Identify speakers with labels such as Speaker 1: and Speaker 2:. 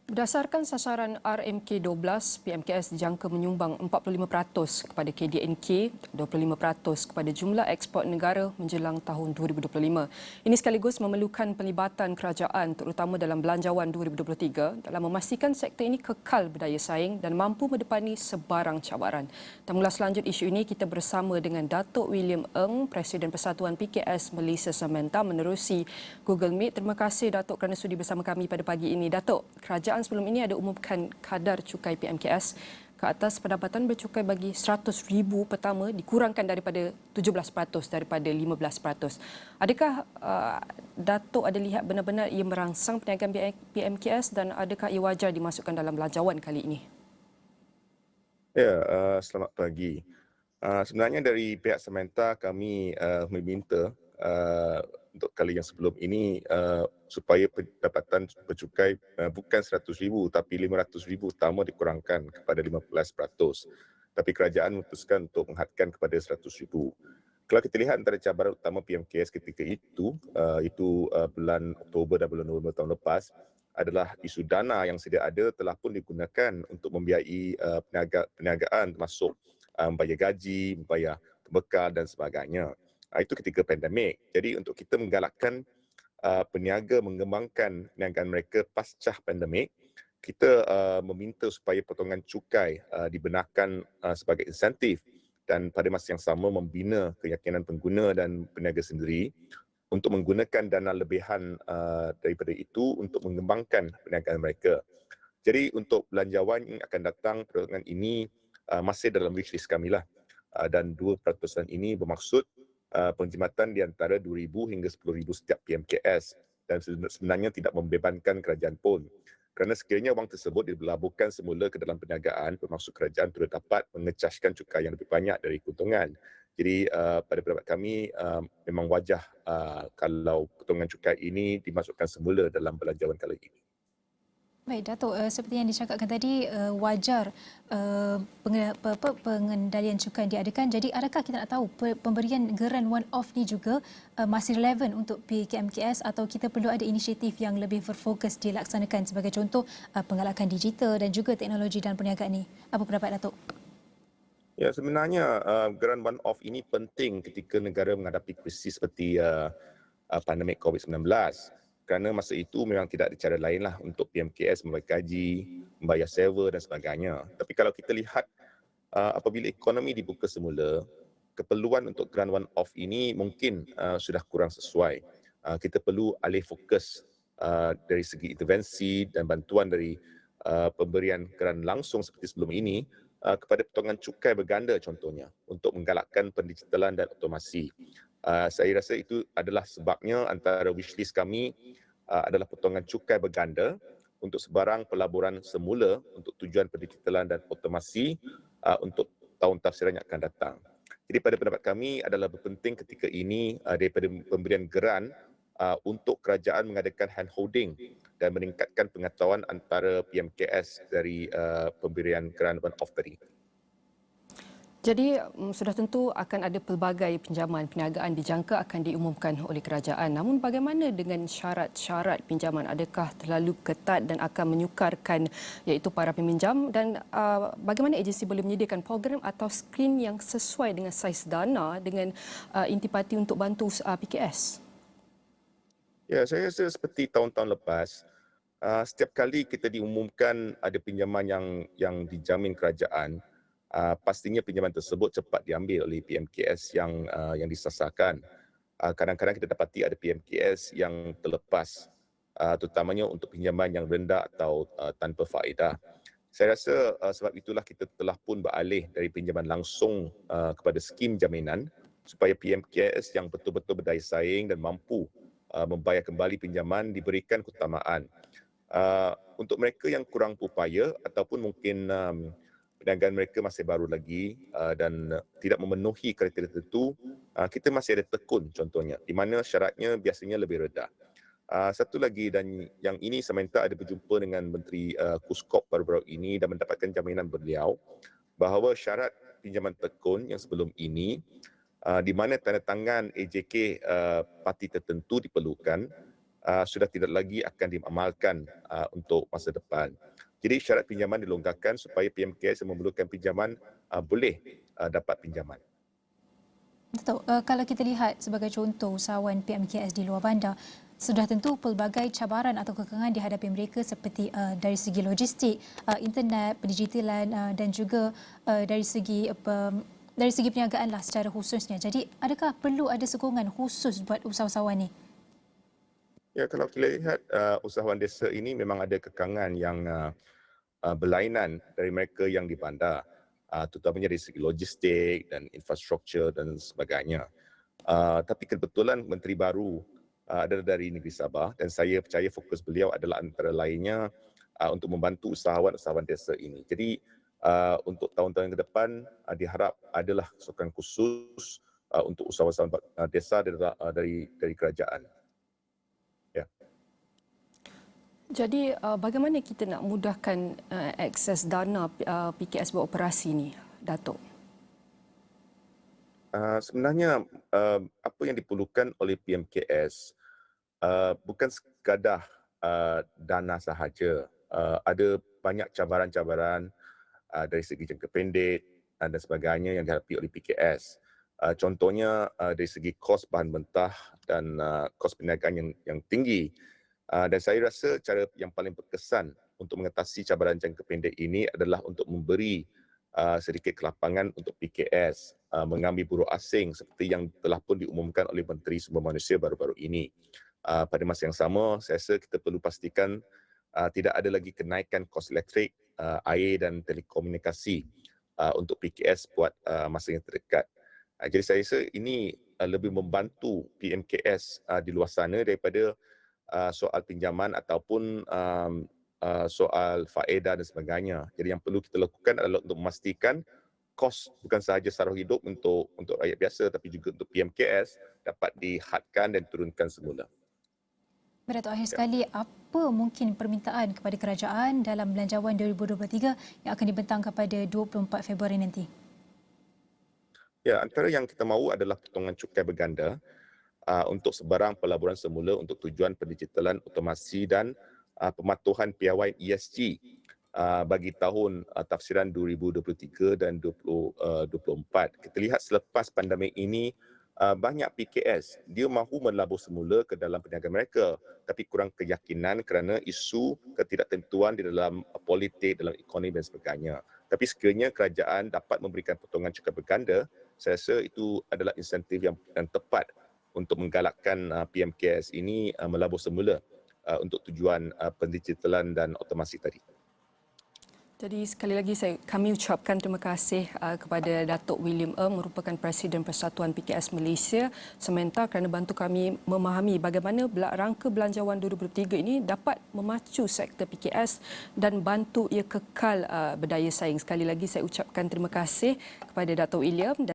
Speaker 1: Berdasarkan sasaran RMK12, PMKS dijangka menyumbang 45% kepada KDNK, 25% kepada jumlah ekspor negara menjelang tahun 2025. Ini sekaligus memerlukan pelibatan kerajaan terutama dalam Belanjawan 2023 dalam memastikan sektor ini kekal berdaya saing dan mampu mendepani sebarang cabaran. Dan mengulas lanjut isu ini, kita bersama dengan Datuk William Eng, Presiden Persatuan PKS Malaysia Samenta menerusi Google Meet. Terima kasih Datuk kerana sudi bersama kami pada pagi ini. Datuk, kerajaan sebelum ini ada umumkan kadar cukai PMKS ke atas pendapatan bercukai bagi 100,000 pertama dikurangkan daripada 17% daripada 15%. Adakah Datuk ada lihat benar-benar ia merangsang perniagaan PMKS dan adakah ia wajar dimasukkan dalam belanjawan kali ini?
Speaker 2: Ya, selamat pagi. Sebenarnya dari pihak Samenta kami meminta untuk kali yang sebelum ini supaya pendapatan bercukai bukan 100,000 tapi 500,000 utama dikurangkan kepada 15%. Tapi kerajaan memutuskan untuk menghadkan kepada 100,000. Kalau kita lihat antara cabaran utama PMKS ketika itu bulan Oktober dan bulan November tahun lepas, adalah isu dana yang sedia ada telah pun digunakan untuk membiayai perniagaan termasuk membayar gaji, membayar bekal dan sebagainya. Itu ketika pandemik. Jadi untuk kita menggalakkan peniaga mengembangkan perniagaan mereka pasca pandemik, kita meminta supaya potongan cukai dibenarkan sebagai insentif dan pada masa yang sama membina keyakinan pengguna dan peniaga sendiri untuk menggunakan dana lebihan daripada itu untuk mengembangkan perniagaan mereka. Jadi untuk belanjawan yang akan datang perdagangan ini masih dalam wishlist kami lah. Dan 2% ini bermaksud penjimatan di antara 2,000 hingga 10,000 setiap PMKS dan sebenarnya tidak membebankan kerajaan pun. Kerana sekiranya wang tersebut dilaburkan semula ke dalam perniagaan, bermaksud kerajaan turut dapat mengecaskan cukai yang lebih banyak dari keuntungan. Jadi pada pendapat kami memang wajar kalau potongan cukai ini dimasukkan semula dalam belanjawan kali ini.
Speaker 3: Baik, Datuk, seperti yang dicakapkan tadi, wajar pengendalian cukai yang diadakan. Jadi adakah kita nak tahu pemberian geran one-off ni juga masih relevan untuk PKMKS atau kita perlu ada inisiatif yang lebih berfokus dilaksanakan sebagai contoh penggalakan digital dan juga teknologi dan perniagaan ni? Apa pendapat Datuk?
Speaker 2: Ya, sebenarnya geran one-off ini penting ketika negara menghadapi krisis seperti pandemik COVID-19. Kerana masa itu memang tidak ada cara lain lah untuk PMKS membayar gaji, membayar server dan sebagainya. Tapi kalau kita lihat apabila ekonomi dibuka semula, keperluan untuk geran one-off ini mungkin sudah kurang sesuai. Kita perlu alih fokus dari segi intervensi dan bantuan dari pemberian geran langsung seperti sebelum ini kepada potongan cukai berganda contohnya untuk menggalakkan pendigitalan dan otomasi. Saya rasa itu adalah sebabnya antara wishlist kami adalah potongan cukai berganda untuk sebarang pelaburan semula untuk tujuan pendigitalan dan otomasi untuk tahun tafsiran yang akan datang. Jadi pada pendapat kami adalah berpenting ketika ini daripada pemberian geran untuk kerajaan mengadakan handholding dan meningkatkan pengetahuan antara PMKS dari pemberian geran one-off tadi.
Speaker 1: Jadi sudah tentu akan ada pelbagai pinjaman perniagaan dijangka akan diumumkan oleh kerajaan. Namun bagaimana dengan syarat-syarat pinjaman? Adakah terlalu ketat dan akan menyukarkan iaitu para peminjam dan bagaimana agensi boleh menyediakan program atau skrin yang sesuai dengan saiz dana dengan intipati untuk bantu PKS?
Speaker 2: Ya, saya rasa seperti tahun-tahun lepas, setiap kali kita diumumkan ada pinjaman yang dijamin kerajaan, pastinya pinjaman tersebut cepat diambil oleh PMKS yang disasarkan. Kadang-kadang kita dapati ada PMKS yang terlepas, terutamanya untuk pinjaman yang rendah atau tanpa faedah. Saya rasa sebab itulah kita telah pun beralih dari pinjaman langsung kepada skim jaminan supaya PMKS yang betul-betul berdaya saing dan mampu membayar kembali pinjaman diberikan keutamaan. Untuk mereka yang kurang berupaya ataupun mungkin perniagaan mereka masih baru lagi dan tidak memenuhi kriteria tertentu, kita masih ada tekun contohnya, di mana syaratnya biasanya lebih rendah. Satu lagi dan yang ini Samenta ada berjumpa dengan Menteri Kuskop baru-baru ini dan mendapatkan jaminan beliau bahawa syarat pinjaman tekun yang sebelum ini di mana tanda tangan AJK parti tertentu diperlukan, sudah tidak lagi akan diamalkan untuk masa depan. Jadi syarat pinjaman dilonggarkan supaya PMKS yang memerlukan pinjaman boleh dapat pinjaman.
Speaker 3: Dato', kalau kita lihat sebagai contoh usahawan PMKS di luar bandar, sudah tentu pelbagai cabaran atau kekangan dihadapi mereka seperti dari segi logistik, internet, pendigitalan dan juga dari segi perniagaan lah secara khususnya. Jadi adakah perlu ada sokongan khusus buat usahawan ni?
Speaker 2: Ya, kalau kita lihat usahawan desa ini memang ada kekangan yang berlainan dari mereka yang di bandar, terutamanya dari segi logistik dan infrastruktur dan sebagainya. Tapi kebetulan Menteri baru adalah dari negeri Sabah dan saya percaya fokus beliau adalah antara lainnya untuk membantu usahawan-usahawan desa ini. Jadi untuk tahun-tahun ke depan diharap adalah sokongan khusus untuk usahawan-usahawan desa dari kerajaan. Ya.
Speaker 1: Jadi bagaimana kita nak mudahkan akses dana PKS beroperasi ni, Datuk?
Speaker 2: Sebenarnya apa yang diperlukan oleh PMKS bukan sekadar dana sahaja. Ada banyak cabaran-cabaran dari segi jangka pendek dan sebagainya yang dihadapi oleh PKS. Contohnya dari segi kos bahan mentah dan kos perniagaan yang tinggi. Dan saya rasa cara yang paling berkesan untuk mengatasi cabaran jangka pendek ini adalah untuk memberi sedikit kelapangan untuk PKS mengambil buruh asing seperti yang telah pun diumumkan oleh Menteri Sumber Manusia baru-baru ini. Pada masa yang sama, saya rasa kita perlu pastikan tidak ada lagi kenaikan kos elektrik, air dan telekomunikasi untuk PKS buat masa yang terdekat. Jadi saya rasa ini lebih membantu PMKS di luar sana daripada soal pinjaman ataupun soal faedah dan sebagainya. Jadi yang perlu kita lakukan adalah untuk memastikan kos bukan sahaja sara hidup untuk rakyat biasa tapi juga untuk PMKS dapat dihadkan dan turunkan semula.
Speaker 3: Dato' akhir sekali, apa mungkin permintaan kepada kerajaan dalam Belanjawan 2023 yang akan dibentangkan pada 24 Februari nanti?
Speaker 2: Ya, antara yang kita mahu adalah potongan cukai berganda untuk sebarang pelaburan semula untuk tujuan pendigitalan, otomasi dan pematuhan piawai ESG bagi tahun tafsiran 2023 dan 2024. Kita lihat selepas pandemik ini, banyak PKS dia mahu melabur semula ke dalam perniagaan mereka tapi kurang keyakinan kerana isu ketidaktentuan di dalam politik, dalam ekonomi dan sebagainya. Tapi sekiranya kerajaan dapat memberikan potongan cukai berganda, saya rasa itu adalah insentif yang tepat untuk menggalakkan PMKS ini melabur semula untuk tujuan pendigitalan dan otomasi tadi.
Speaker 1: Jadi sekali lagi kami ucapkan terima kasih kepada Datuk William merupakan Presiden Persatuan PKS Malaysia Sementa kerana bantu kami memahami bagaimana rangka Belanjawan 2023 ini dapat memacu sektor PKS dan bantu ia kekal berdaya saing. Sekali lagi saya ucapkan terima kasih kepada Datuk William.